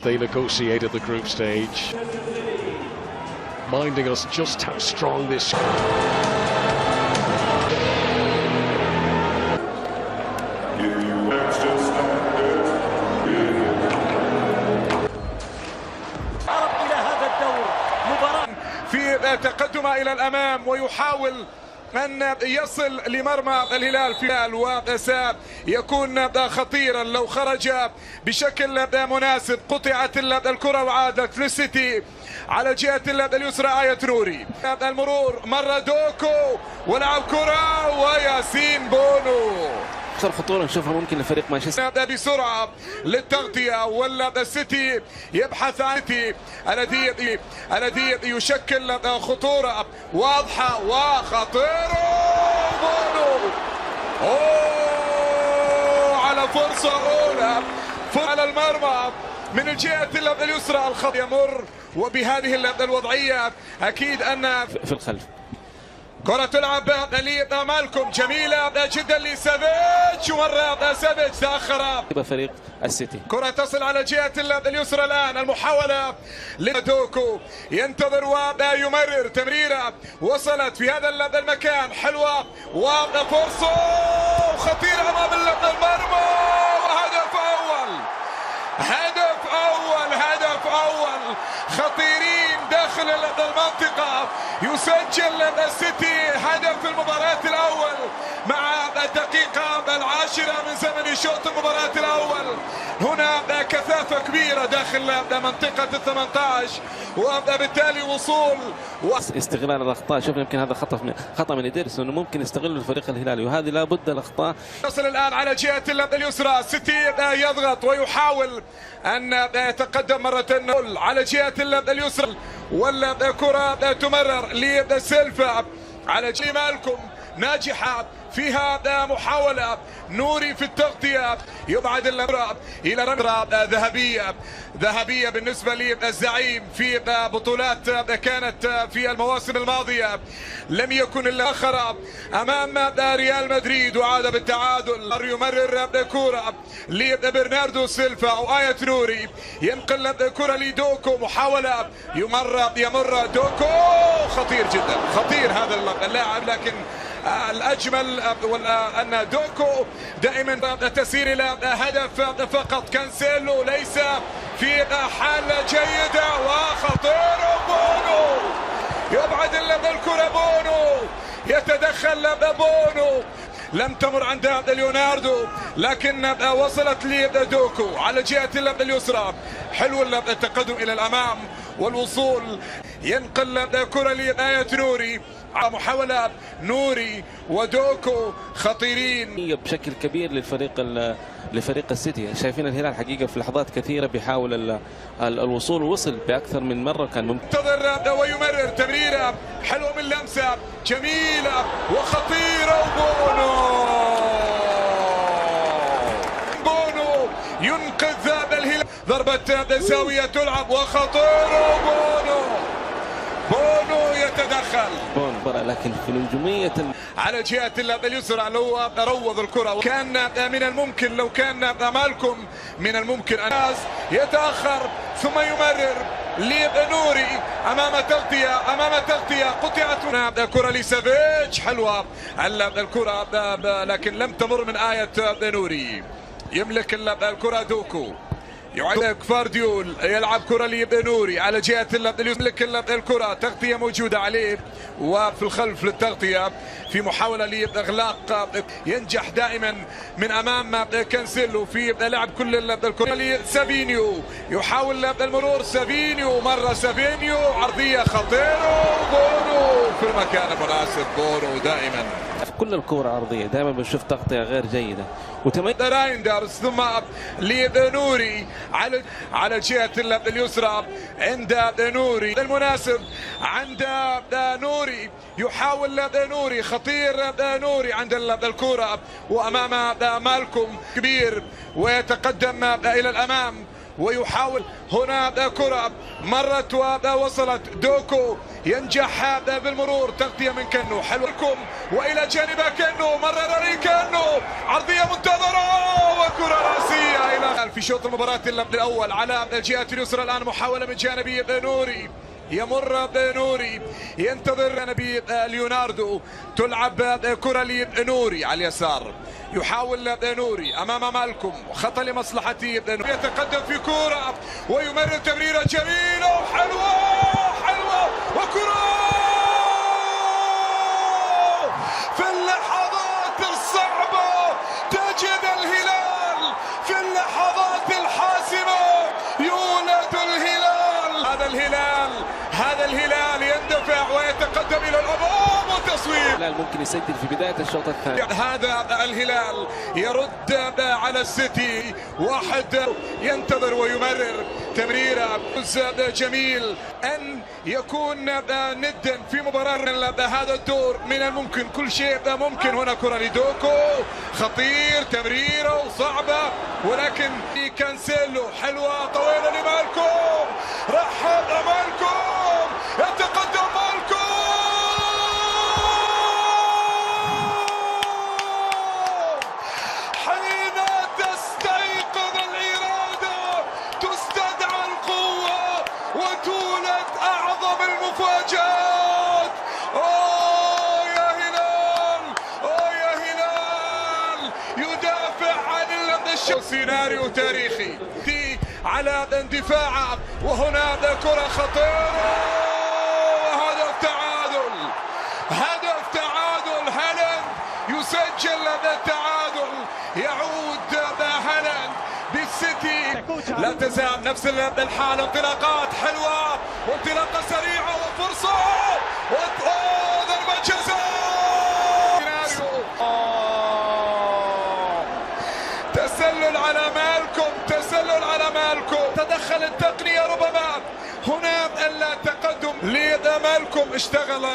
They negotiated the group stage, reminding us just how strong this. في تقدمه إلى الأمام ويحاول أن يصل لمرمى الهلال في وسيكون خطيرا لو خرج بشكل مناسب. قطعت الكرة وعادت للسيتي على جهة اليسرى. آية نوري المرور مرة دوكو ولعب كرة وياسين بونو. أكثر خطورة نشوفها ممكن لفريق مانشستر بسرعة للتغطية والسيتي يبحث عن الذي يشكل خطورة واضحة وخطيرة. بونو على فرصة أولى على المرمى من الجهة اليسرى. الخط يمر وبهذه الوضعية أكيد أن في الخلف كرة تلعب لمالكم جميلة جدا لسافيتش ومرة سافيتش تأخر فريق السيتي. كرة تصل على جهة اليسرى الآن. المحاولة لدوكو ينتظر ويمرر تمريرة وصلت في هذا المكان حلوة وفرصة خطيرة أمام المرمى وهدف أول. هدف أول خطيرين داخل المنطقة. يسجل السيتي هدف المباراة الأول مع الدقيقة 10 من زمن شوط المباراة الأول. هنا كثافة كبيرة داخل منطقة 18 وبالتالي وصول استغلال الأخطاء. شوف يمكن هذا خطأ من إيدرسون إنه ممكن يستغل الفريق الهلالي وهذه لابد الأخطاء. يصل الآن على جهة اليسرى. السيتي يضغط ويحاول أن يتقدم مرة على جهة اليسرى والكرة تمرر لسيلفا على جمالكم ناجحة فيها محاولة. نوري في التغطية يبعد الكرة إلى رمية ذهبية بالنسبة للزعيم في بطولات كانت في المواسم الماضية. لم يكن الآخر أمام ريال مدريد وعاد بالتعادل. يمرر كرة لبرناردو سيلفا أو آية نوري ينقل كرة لدوكو. محاولة يمر دوكو خطير جدا. خطير هذا اللاعب لكن الأجمل أن دوكو دائما تسير إلى هدف فقط. كانسيلو ليس في حالة جيدة وخطير. بونو يبعد الكرة. بونو يتدخل. بونو لم تمر عند ليوناردو لكن وصلت لدوكو على جهة اليسرى. حلو التقدم إلى الأمام والوصول. ينقل كرة لآية نوري. محاولة نوري ودوكو خطيرين بشكل كبير لفريق السيتي. شايفين الهلال حقيقة في لحظات كثيرة بيحاول الوصول. وصل بأكثر من مرة كان ممكن. ينتظر ويمرر تمريرة حلوة من لمسة جميلة وخطيرة. بونو ينقذ الهلال. ضربة زاوية تلعب وخطيرة. بونو يتدخل. لكن في نجومية على جهة اليسرى لو روض الكرة كان من الممكن لو كان مالكم من الممكن أن يتأخر ثم يمرر لنوري أمام تغطية قطعت كرة لسافيتش حلوة الكرة لكن لم تمر من آية نوري. يملك الكرة دوكو. يعيد كفارديول يلعب كرة لبنوري على جهة يملك الكرة. تغطية موجودة عليه وفي الخلف للتغطية في محاولة لإغلاق. ينجح دائما من أمام كانسيلو في لعب كل الكرة لسافينيو. يحاول المرور. سافينيو عرضية خطيرة. بونو في المكان المناسب. بونو دائما في كل الكرة عرضية دائما بنشوف تغطية غير جيدة. رايندرز ثم لنوري على جهة اليسرى عند نوري المناسب عند نوري. يحاول نوري خطير. نوري عند الكرة وأمام مالكم كبير ويتقدم إلى الأمام ويحاول هنا كرة مرت ووصلت. دوكو ينجح بالمرور. تغطية من كنو حلو لكم والى جانبه كنو، مرر لي كنو، عرضية منتظرة وكرة راسية الى في شوط المباراة الاول على الجهة اليسرى. الان محاولة من جانبي نوري، يمر بنوري، ينتظر نبي ليوناردو، تلعب كرة لنوري على اليسار، يحاول نوري امام مالكم، خطأ لمصلحة نوري، يتقدم في كرة ويمرر تمريرة جميلة وحلوة وكرة في اللحظات الصعبة تجد الهلال، في اللحظات الحاسمة يولد الهلال. هذا الهلال يندفع ويتقدم الى الامام وتصويب. الهلال ممكن يسجل في بداية الشوط الثاني. هذا الهلال يرد على السيتي، واحد ينتظر ويمرر تمريرة جميل ان يكون ندا في مباراة هذا الدور. من الممكن كل شيء ممكن. هنا كرة لدوكو، خطير، تمريرة وصعبة، ولكن كانسيلو حلوة طويلة لمالكم، رحب مالكم، يتقدم مالكم، حين تستيقظ الإرادة تستدعى القوة وتولد أعظم المفاجآت. يا هلال يدافع عن سيناريو تاريخي على اندفاعه، وهنا كرة خطيرة وهدف تعادل. هالاند يسجل التعادل، يعود هالاند بالسيتي. لا تزال نفس الحالة، انطلاقات حلوة وانطلاقة سريعة وفرصة وضربة جزاء. تسلل على مالكم، تدخل التقنية ربما هنا التقدم لمالكم، اشتغل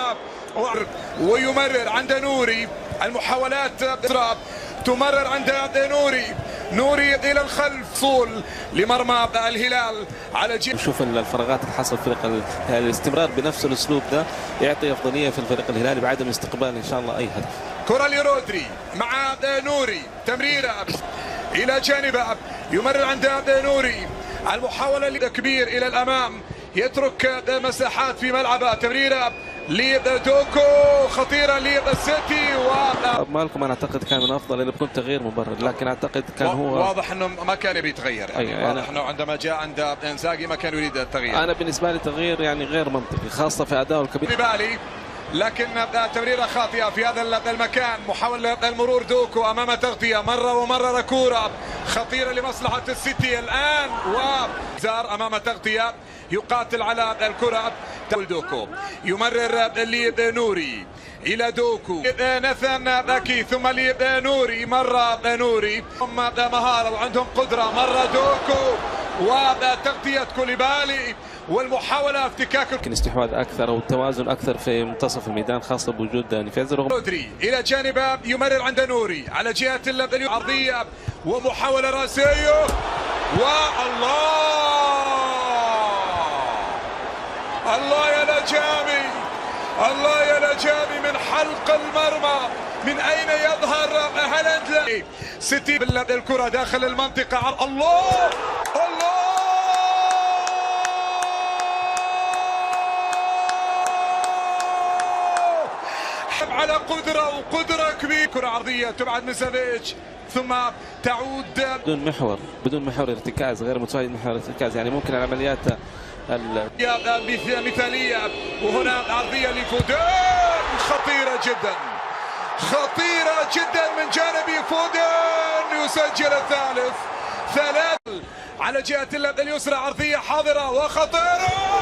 ويمرر عند نوري، المحاولات تمرر عند نوري الى الخلف، صول لمرمى الهلال على نشوف الفراغات اللي حصل فريق الاستمرار بنفس الاسلوب ده يعطي افضليه في الفريق الهلالي بعدم استقبال ان شاء الله اي هدف. كرة لرودري مع نوري، تمريرة الى جانبه، يمرر عند نوري، المحاولة كبير الى الامام، يترك مساحات في ملعبه، تمريرة لدوكو خطيرة للسيتي. مالكم انا اعتقد كان من افضل اللي بدون تغيير مبرر، لكن اعتقد كان هو واضح انه ما كان يبي يتغير، يعني واضح انه عندما جاء عند انزاغي ما كان يريد التغيير. انا بالنسبه لي تغيير يعني غير منطقي، خاصه في اداؤه الكبير. بالي لكن تمريرة خاطئة في هذا المكان، محاولة المرور دوكو امام تغطية، مرة ومرر كورة خطيرة لمصلحة السيتي الان، وزار امام تغطية يقاتل على الكرة. دوكو يمرر لنوري الى دوكو، نثان باكي، ثم لنوري، مرة نوري، ثم مهارة وعندهم قدرة، مرة دوكو وتغطية كوليبالي، والمحاولة افتكاك، يمكن استحواذ اكثر او توازن اكثر في منتصف الميدان خاصة بوجود نفاذ. رودري الى جانبه، يمرر عند نوري على جهة العرضية ومحاولة راسية، الله يا نجامي، الله يا نجامي من حلق المرمى، من اين يظهر هالاند؟ سيتي بالكرة داخل المنطقة، الله على قدرة كبيرة. كرة عرضية تبعد من سافيتش ثم تعود بدون محور ارتكاز، غير متواجد محور ارتكاز، يعني ممكن العمليات مثالية. وهنا عرضية لفودان خطيرة جدا من جانب فودان، يسجل الثالث. على جهة اليسرى، عرضية حاضرة وخطيرة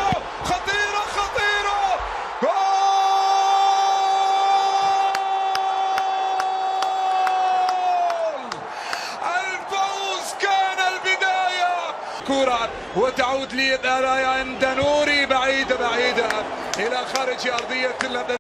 كرة وتعود عند نوري بعيدة إلى خارج أرضية